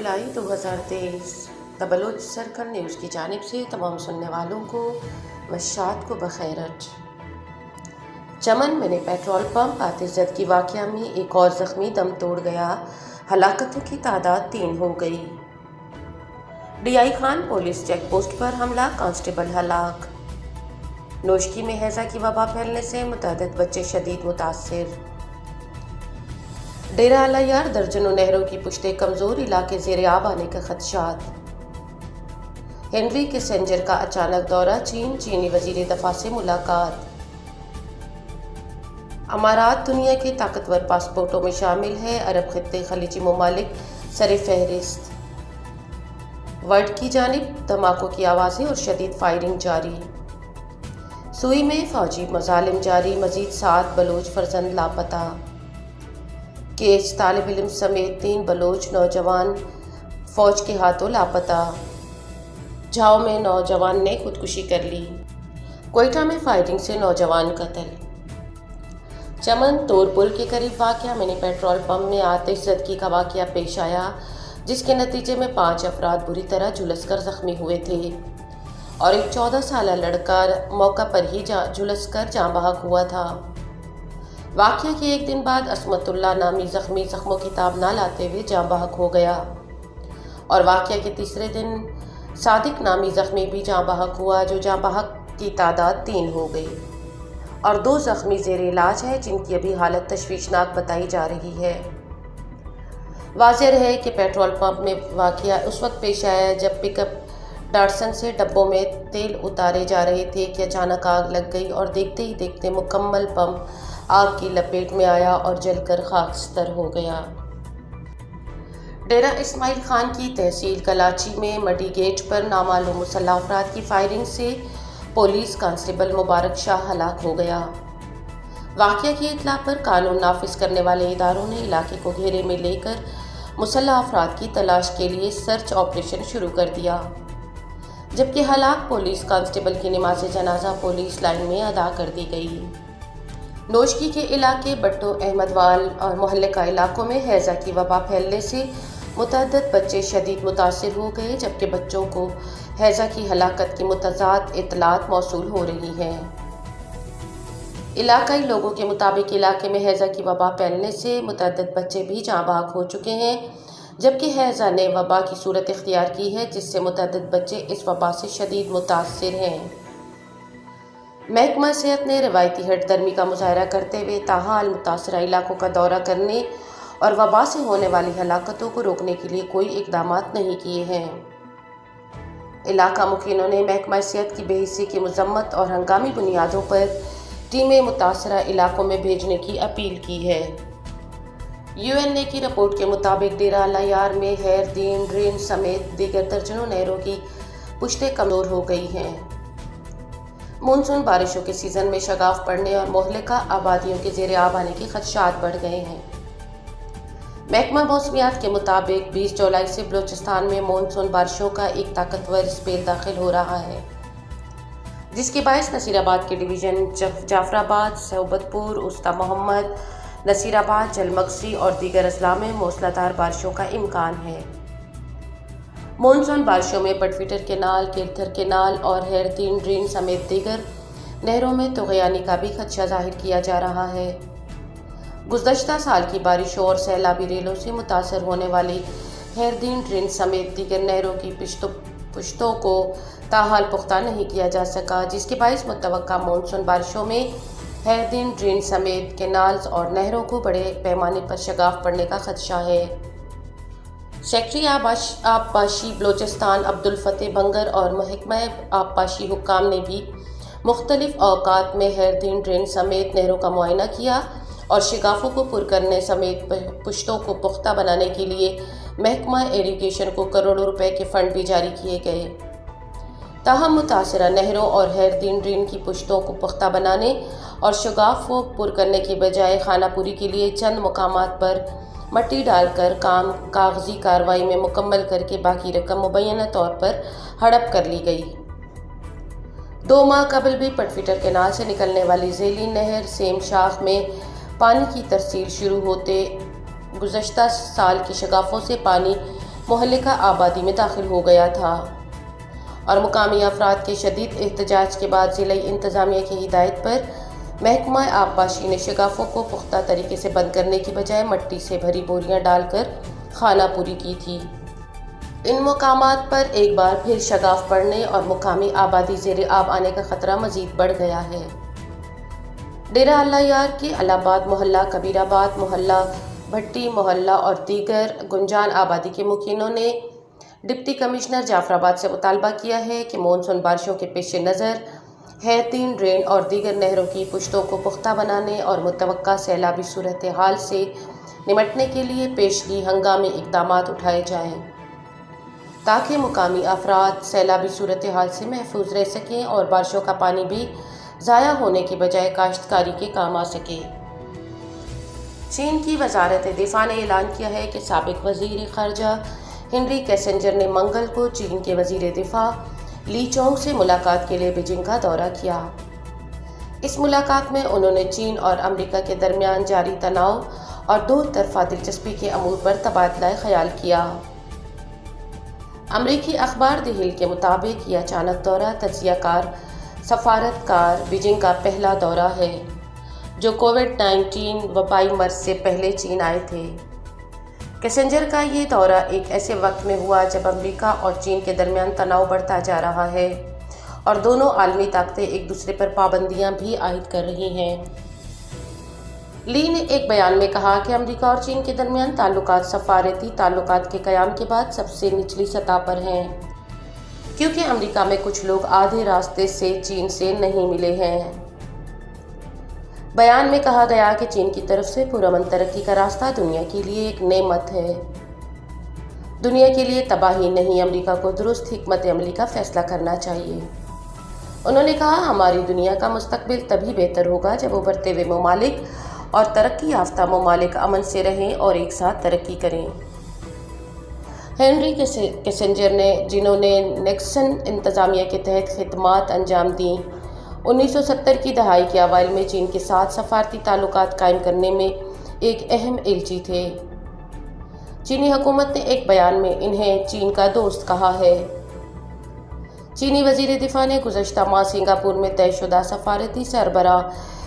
جولائی 2023 دا Baloch circle news کی جانب سے تمام سننے والوں کو مشاعت کو بخیرت۔ چمن منی پیٹرول پمپ آتش زد کی واقعہ میں ایک اور زخمی دم توڑ گیا، ہلاکتوں کی تعداد 3 ہو گئی۔ D I Khan police check post پر حملہ، کانسٹیبل ہلاک۔ نوشکی میں ہیضہ کی وبا پھیلنے سے متعدد بچے شدید متاثر۔ ڈیرہ الیار درجنوں نہروں کی پشتیں کمزور، علاقے زیر آب آنے کے خدشات۔ ہنری کسنجر کا اچانک دورہ چین، چینی وزیر دفاع سے ملاقات۔ امارات دنیا کے طاقتور پاسپورٹوں میں شامل ہے، عرب خطے خلیجی ممالک سر فہرست۔ ورڈ کی جانب دھماکوں کی آوازیں اور شدید فائرنگ جاری۔ سوئی میں فوجی مظالم جاری، مزید 7 بلوچ فرزند لاپتہ۔ کیچ طالب علم سمیت 3 بلوچ نوجوان فوج کے ہاتھوں لاپتہ۔ جھاؤ میں نوجوان نے خودکشی کر لی۔ کوئٹہ میں فائرنگ سے نوجوان قتل۔ چمن تور پل کے قریب واقع منی پیٹرول پمپ میں آتش زدگی کا واقعہ پیش آیا، جس کے نتیجے میں 5 افراد بری طرح جھلس کر زخمی ہوئے تھے اور ایک 14 سالہ لڑکا موقع پر ہی جھلس کر جاں بحق ہوا تھا۔ واقعہ کے ایک دن بعد عصمت اللہ نامی زخمی زخموں کی تاب نہ لاتے ہوئے جاں بحق ہو گیا اور واقعہ کے تیسرے دن صادق نامی زخمی بھی جاں بحق ہوا، جو جاں بحق کی تعداد 3 ہو گئی اور 2 زخمی زیر علاج ہیں، جن کی ابھی حالت تشویشناک بتائی جا رہی ہے۔ واضح رہے کہ پیٹرول پمپ میں واقعہ اس وقت پیش آیا جب پک اپ ڈاٹسن سے ڈبوں میں تیل اتارے جا رہے تھے کہ اچانک آگ لگ گئی اور دیکھتے ہی دیکھتے مکمل پمپ آگ کی لپیٹ میں آیا اور جل کر خاکستر ہو گیا۔ ڈیرہ اسماعیل خان کی تحصیل کلاچی میں مڈی گیٹ پر نامعلوم مسلح افراد کی فائرنگ سے پولیس کانسٹیبل مبارک شاہ ہلاک ہو گیا۔ واقعہ کی اطلاع پر قانون نافذ کرنے والے اداروں نے علاقے کو گھیرے میں لے کر مسلح افراد کی تلاش کے لیے سرچ آپریشن شروع کر دیا، جبکہ ہلاک پولیس کانسٹیبل کی نماز جنازہ پولیس لائن میں ادا کر دی گئی۔ نوشکی کے علاقے بٹو احمد وال اور محلے کا علاقوں میں ہیضہ کی وبا پھیلنے سے متعدد بچے شدید متاثر ہو گئے، جبکہ بچوں کو ہیضہ کی ہلاکت کی متضاد اطلاعات موصول ہو رہی ہیں۔ علاقائی لوگوں کے مطابق علاقے میں ہیضہ کی وبا پھیلنے سے متعدد بچے بھی جاں بحق ہو چکے ہیں، جبکہ ہیضہ نے وبا کی صورت اختیار کی ہے، جس سے متعدد بچے اس وبا سے شدید متاثر ہیں۔ محکمہ صحت نے روایتی ہٹ درمی کا مظاہرہ کرتے ہوئے تاحال متاثرہ علاقوں کا دورہ کرنے اور وبا سے ہونے والی ہلاکتوں کو روکنے کے لیے کوئی اقدامات نہیں کیے ہیں۔ علاقہ مکینوں نے محکمہ صحت کی بے حسی کی مذمت اور ہنگامی بنیادوں پر ٹیمیں متاثرہ علاقوں میں بھیجنے کی اپیل کی ہے۔ یو این اے کی رپورٹ کے مطابق ڈیرہ الیار میں ہیر دین ڈرین سمیت دیگر درجنوں نہروں کی پشتیں کمزور ہو گئی ہیں۔ مونسون بارشوں کے سیزن میں شگاف پڑنے اور مہلکہ آبادیوں کے زیر آب آنے کے خدشات بڑھ گئے ہیں۔ محکمہ موسمیات کے مطابق 20 جولائی سے بلوچستان میں مونسون بارشوں کا ایک طاقتور اسپیل داخل ہو رہا ہے، جس کے باعث نصیر آباد کے ڈویژن جعفر آباد، صحبت پور، وسطی محمد، نصیر آباد، جلمکسی اور دیگر اضلاع میں موسلا دھار بارشوں کا امکان ہے۔ مونسون بارشوں میں بٹفیٹر کینال، کیرتھر کینال اور ہیر دین ڈرین سمیت دیگر نہروں میں طغیانی کا بھی خدشہ ظاہر کیا جا رہا ہے۔ گزشتہ سال کی بارشوں اور سیلابی ریلوں سے متاثر ہونے والی ہیر دین ڈرین سمیت دیگر نہروں کی پشتوں کو تاحال پختہ نہیں کیا جا سکا، جس کے باعث متوقع مونسون بارشوں میں ہیر دین ڈرین سمیت کینالز اور نہروں کو بڑے پیمانے پر شگاف پڑنے کا خدشہ ہے۔ سیکٹری آبپاشی بلوچستان عبدالفتح بنگر اور محکمہ آبپاشی حکام نے بھی مختلف اوقات میں ہیر دین ڈرین سمیت نہروں کا معائنہ کیا اور شگافوں کو پر کرنے سمیت پشتوں کو پختہ بنانے کے لیے محکمہ ایریگیشن کو کروڑوں روپے کے فنڈ بھی جاری کیے گئے۔ تاہم متاثرہ نہروں اور ہیر دین ڈرین کی پشتوں کو پختہ بنانے اور شگاف کو پر کرنے کے بجائے خانہ پوری کے لیے چند مقامات پر مٹی ڈال کر کام کاغذی کارروائی میں مکمل کر کے باقی رقم مبینہ طور پر ہڑپ کر لی گئی۔ 2 ماہ قبل بھی پٹفیٹر کینال سے نکلنے والی ذیلی نہر سیم شاخ میں پانی کی ترسیل شروع ہوتے گزشتہ سال کی شگافوں سے پانی مہلکہ آبادی میں داخل ہو گیا تھا اور مقامی افراد کے شدید احتجاج کے بعد ضلعی انتظامیہ کی ہدایت پر محکمہ آبپاشی نے شگافوں کو پختہ طریقے سے بند کرنے کی بجائے مٹی سے بھری بوریاں ڈال کر خانہ پوری کی تھی۔ ان مقامات پر ایک بار پھر شگاف پڑنے اور مقامی آبادی زیر آب آنے کا خطرہ مزید بڑھ گیا ہے۔ ڈیرہ اللہ یار کے الہباد محلہ، کبیر آباد محلہ، بھٹی محلہ اور دیگر گنجان آبادی کے مکینوں نے ڈپٹی کمشنر جعفر آباد سے مطالبہ کیا ہے کہ مونسون بارشوں کے پیش نظر حیتین ڈرین اور دیگر نہروں کی پشتوں کو پختہ بنانے اور متوقع سیلابی صورتحال سے نمٹنے کے لیے پیشگی ہنگامی اقدامات اٹھائے جائیں تاکہ مقامی افراد سیلابی صورتحال سے محفوظ رہ سکیں اور بارشوں کا پانی بھی ضائع ہونے کے بجائے کاشتکاری کے کام آ سکے۔ چین کی وزارت دفاع نے اعلان کیا ہے کہ سابق وزیر خارجہ ہنری کیسنجر نے منگل کو چین کے وزیر دفاع لی چونگ سے ملاقات کے لیے بیجنگ کا دورہ کیا۔ اس ملاقات میں انہوں نے چین اور امریکہ کے درمیان جاری تناؤ اور دو طرفہ دلچسپی کے امور پر تبادلہ خیال کیا۔ امریکی اخبار دی ہل کے مطابق یہ اچانک دورہ تجزیہ کار سفارتکار بیجنگ کا پہلا دورہ ہے جو کووڈ-19 وبائی مرض سے پہلے چین آئے تھے۔ کیسنجر کا یہ دورہ ایک ایسے وقت میں ہوا جب امریکہ اور چین کے درمیان تناؤ بڑھتا جا رہا ہے اور دونوں عالمی طاقتیں ایک دوسرے پر پابندیاں بھی عائد کر رہی ہیں۔ لی نے ایک بیان میں کہا کہ امریکہ اور چین کے درمیان تعلقات سفارتی تعلقات کے قیام کے بعد سب سے نچلی سطح پر ہیں، کیونکہ امریکہ میں کچھ لوگ آدھے راستے سے چین سے نہیں ملے ہیں۔ بیان میں کہا گیا کہ چین کی طرف سے پرامن ترقی کا راستہ دنیا کے لیے ایک نعمت ہے، دنیا کے لیے تباہی نہیں۔ امریکہ کو درست حکمت عملی کا فیصلہ کرنا چاہیے۔ انہوں نے کہا، ہماری دنیا کا مستقبل تبھی بہتر ہوگا جب ابھرتے ہوئے ممالک اور ترقی یافتہ ممالک امن سے رہیں اور ایک ساتھ ترقی کریں۔ ہنری کیسنجر نے، جنہوں نے نکسن انتظامیہ کے تحت خدمات انجام دیں، 1970 کی دہائی کے اوائل میں چین کے ساتھ سفارتی تعلقات قائم کرنے میں ایک اہم ایلچی تھے۔ چینی حکومت نے ایک بیان میں انہیں چین کا دوست کہا ہے۔ چینی وزیر دفاع نے گزشتہ ماہ سنگاپور میں طے شدہ سفارتی سربراہ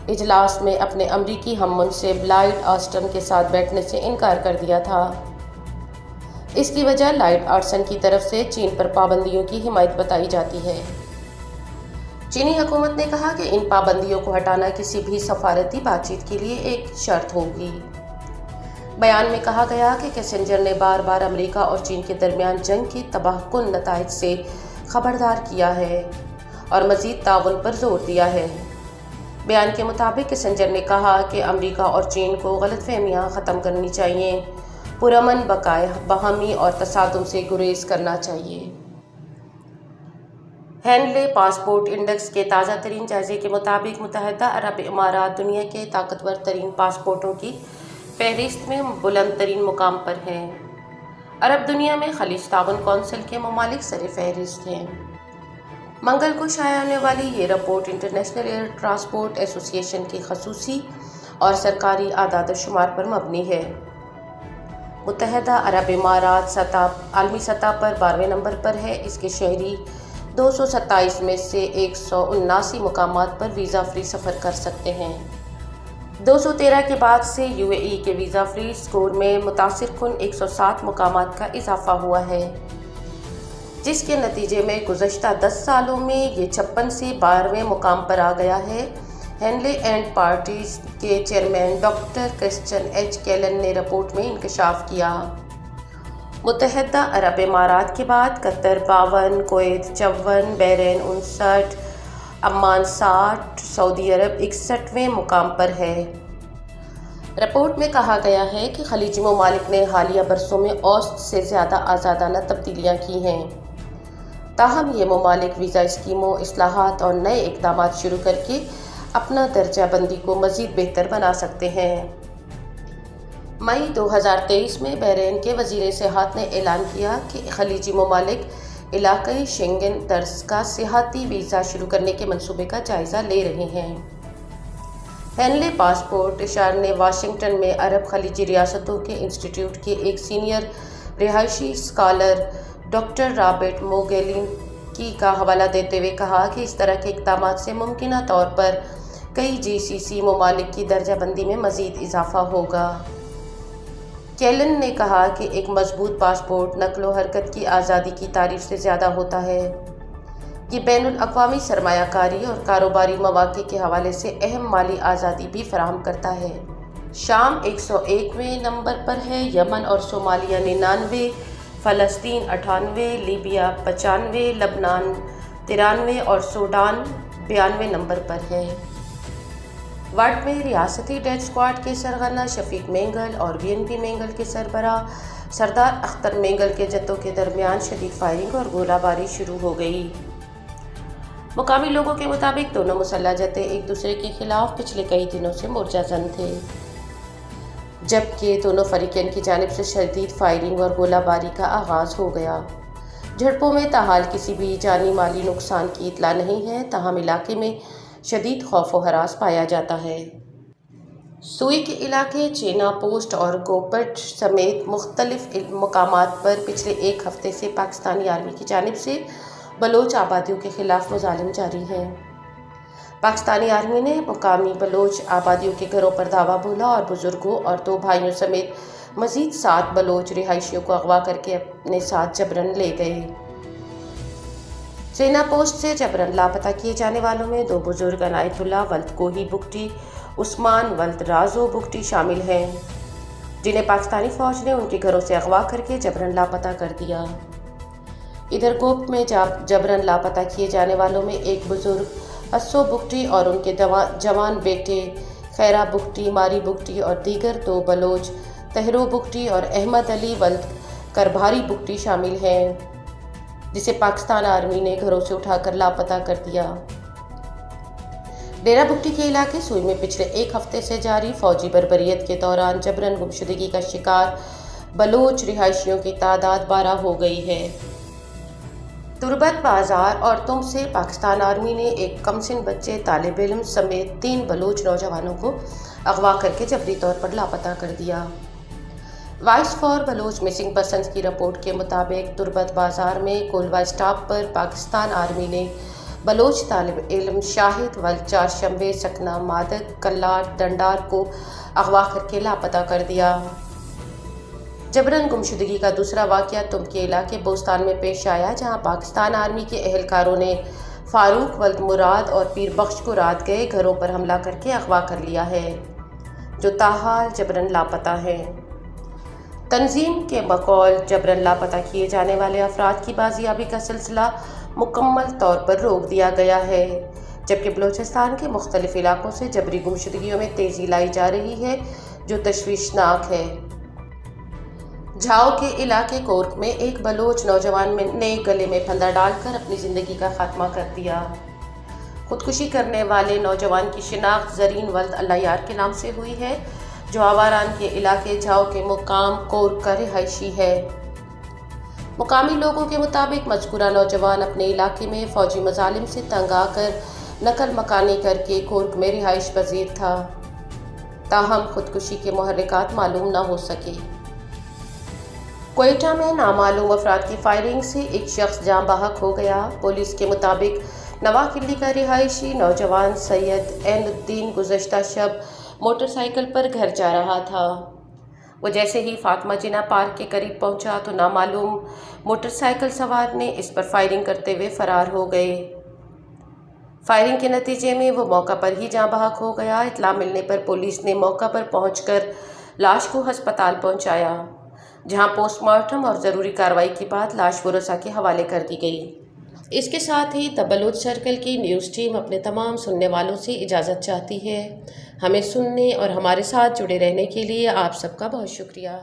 اجلاس میں اپنے امریکی ہم منصب لائیڈ آسٹن کے ساتھ بیٹھنے سے انکار کر دیا تھا۔ اس کی وجہ لائیڈ آسٹن کی طرف سے چین پر پابندیوں کی حمایت بتائی جاتی ہے۔ چینی حکومت نے کہا کہ ان پابندیوں کو ہٹانا کسی بھی سفارتی بات چیت کے لیے ایک شرط ہوگی۔ بیان میں کہا گیا کہ کیسنجر نے بار بار امریکہ اور چین کے درمیان جنگ کے تباہ کن نتائج سے خبردار کیا ہے اور مزید تعاون پر زور دیا ہے۔ بیان کے مطابق کیسنجر نے کہا کہ امریکہ اور چین کو غلط فہمیاں ختم کرنی چاہیے، پرامن بقائے باہمی اور تصادم سے گریز کرنا چاہیے۔ ہینلے پاسپورٹ انڈیکس کے تازہ ترین جائزے کے مطابق متحدہ عرب امارات دنیا کے طاقتور ترین پاسپورٹوں کی فہرست میں بلند ترین مقام پر ہے۔ عرب دنیا میں خلیج تعاون کونسل کے ممالک سر فہرست ہیں۔ منگل کو شائع ہونے والی یہ رپورٹ انٹرنیشنل ایئر ٹرانسپورٹ ایسوسی ایشن کی خصوصی اور سرکاری اعداد و شمار پر مبنی ہے۔ متحدہ عرب امارات عالمی سطح پر 12ویں نمبر پر ہے۔ اس کے شہری 227 میں سے 179 مقامات پر ویزا فری سفر کر سکتے ہیں۔ 213 کے بعد سے یو اے ای کے ویزا فری اسکور میں متاثر کن 107 مقامات کا اضافہ ہوا ہے، جس کے نتیجے میں گزشتہ 10 سالوں میں یہ 56 سے 12ویں مقام پر آ گیا ہے۔ ہینلے اینڈ پارٹیز کے چیئرمین ڈاکٹر کرسچن ایچ کیلن نے رپورٹ میں انکشاف کیا۔ متحدہ عرب امارات کے بعد قطر 52، کویت 54، بحرین 59، عمان 60، سعودی عرب 61ویں مقام پر ہے۔ رپورٹ میں کہا گیا ہے کہ خلیجی ممالک نے حالیہ برسوں میں اوسط سے زیادہ آزادانہ تبدیلیاں کی ہیں، تاہم یہ ممالک ویزا اسکیموں، اصلاحات اور نئے اقدامات شروع کر کے اپنا درجہ بندی کو مزید بہتر بنا سکتے ہیں۔ مئی 2023 میں بحرین کے وزیر سیاحت نے اعلان کیا کہ خلیجی ممالک علاقائی شینگن طرز کا سیاحتی ویزا شروع کرنے کے منصوبے کا جائزہ لے رہے ہیں۔ ہینلے پاسپورٹ اشار نے واشنگٹن میں عرب خلیجی ریاستوں کے انسٹی ٹیوٹ کے ایک سینئر رہائشی اسکالر ڈاکٹر رابرٹ موگیلینکی کا حوالہ دیتے ہوئے کہا کہ اس طرح کے اقدامات سے ممکنہ طور پر کئی GCC ممالک کی درجہ بندی میں مزید اضافہ ہوگا۔ کیلن نے کہا کہ ایک مضبوط پاسپورٹ نقل و حرکت کی آزادی کی تعریف سے زیادہ ہوتا ہے۔ یہ بین الاقوامی سرمایہ کاری اور کاروباری مواقع کے حوالے سے اہم مالی آزادی بھی فراہم کرتا ہے۔ شام 101ویں نمبر پر ہے، یمن اور صومالیہ 99، فلسطین 98، لیبیا 95، لبنان 93 اور سوڈان 92 نمبر پر ہے۔ وارڈ میں ریاستی ڈیتھ اسکواڈ کے سرغنہ شفیق مینگل اور BNP مینگل کے سربراہ سردار اختر مینگل کے جتوں کے درمیان شدید فائرنگ اور گولہ باری شروع ہو گئی۔ مقامی لوگوں کے مطابق دونوں مسلح جتھے ایک دوسرے کے خلاف پچھلے کئی دنوں سے مورچہ زن تھے، جبکہ دونوں فریقین کی جانب سے شدید فائرنگ اور گولہ باری کا آغاز ہو گیا۔ جھڑپوں میں تاحال کسی بھی جانی مالی نقصان کی اطلاع نہیں ہے، تاہم علاقے میں شدید خوف و ہراس پایا جاتا ہے۔ سوئی کے علاقے چینا پوسٹ اور گوپٹ سمیت مختلف مقامات پر پچھلے ایک ہفتے سے پاکستانی آرمی کی جانب سے بلوچ آبادیوں کے خلاف مظالم جاری ہیں۔ پاکستانی آرمی نے مقامی بلوچ آبادیوں کے گھروں پر دھاوا بولا اور بزرگوں اور 2 بھائیوں سمیت مزید 7 بلوچ رہائشیوں کو اغوا کر کے اپنے ساتھ جبرن لے گئے۔ چینا پوسٹ سے جبرن لاپتہ کیے جانے والوں میں 2 بزرگ عنایت اللہ ولد کوہی بگٹی، عثمان ولد رازو بگٹی شامل ہیں، جنہیں پاکستانی فوج نے ان کے گھروں سے اغوا کر کے جبرن لاپتہ کر دیا۔ ادھر گوپ میں جبرن لاپتہ کیے جانے والوں میں ایک بزرگ اسو بگٹی اور ان کے جوان بیٹے خیرہ بگٹی، ماری بگٹی اور دیگر 2 بلوچ تہرو بگٹی اور احمد علی ولد کربھاری بگٹی شامل ہیں، جسے پاکستان آرمی نے گھروں سے اٹھا کر لاپتہ کر دیا۔ ڈیرہ بگٹی کے علاقے سوئی میں پچھلے ایک ہفتے سے جاری فوجی بربریت کے دوران جبرن گمشدگی کا شکار بلوچ رہائشیوں کی تعداد 12 ہو گئی ہے۔ تربت بازار اور تم سے پاکستان آرمی نے ایک کمسن بچے طالب علم سمیت 3 بلوچ نوجوانوں کو اغوا کر کے جبری طور پر لاپتہ کر دیا۔ Voice for Baloch missing persons کی رپورٹ کے مطابق تربت بازار میں کولوا اسٹاپ پر پاکستان آرمی نے بلوچ طالب علم شاہد ولد چارشمبے سکنہ مادک کلار ڈنڈار کو اغوا کر کے لاپتہ کر دیا۔ جبرن گمشدگی کا دوسرا واقعہ تم کے علاقے بوستان میں پیش آیا، جہاں پاکستان آرمی کے اہلکاروں نے فاروق ولد مراد اور پیر بخش کو رات گئے گھروں پر حملہ کر کے اغوا کر لیا ہے، جو تاحال جبرن لاپتہ ہیں۔ تنظیم کے بقول جبرن لاپتہ کیے جانے والے افراد کی بازیابی کا سلسلہ مکمل طور پر روک دیا گیا ہے، جبکہ بلوچستان کے مختلف علاقوں سے جبری گمشدگیوں میں تیزی لائی جا رہی ہے، جو تشویشناک ہے۔ جھاؤ کے علاقے کورک میں ایک بلوچ نوجوان نے گلے میں پھندا ڈال کر اپنی زندگی کا خاتمہ کر دیا۔ خودکشی کرنے والے نوجوان کی شناخت زرین ولد اللہ یار کے نام سے ہوئی ہے، جو آواران کے علاقے جھاؤ کے مقام کورک کا رہائشی ہے۔ مقامی لوگوں کے مطابق مذکورہ نوجوان اپنے علاقے میں فوجی مظالم سے تنگ آ کر نقل مکانی کر کے کورک میں رہائش پذیر تھا، تاہم خودکشی کے محرکات معلوم نہ ہو سکے۔ کوئٹہ میں نامعلوم افراد کی فائرنگ سے ایک شخص جاں بحق ہو گیا۔ پولیس کے مطابق نواقلی کا رہائشی نوجوان سید عین الدین گزشتہ شب موٹر سائیکل پر گھر جا رہا تھا۔ وہ جیسے ہی فاطمہ جناح پارک کے قریب پہنچا تو نامعلوم موٹر سائیکل سوار نے اس پر فائرنگ کرتے ہوئے فرار ہو گئے۔ فائرنگ کے نتیجے میں وہ موقع پر ہی جاں بحق ہو گیا۔ اطلاع ملنے پر پولیس نے موقع پر پہنچ کر لاش کو ہسپتال پہنچایا، جہاں پوسٹ مارٹم اور ضروری کارروائی کے بعد لاش ورثاء کے حوالے کر دی گئی۔ اس کے ساتھ ہی دی بلوچ سرکل کی نیوز ٹیم اپنے تمام سننے والوں سے اجازت چاہتی ہے۔ ہمیں سننے اور ہمارے ساتھ جڑے رہنے کے لیے آپ سب کا بہت شکریہ۔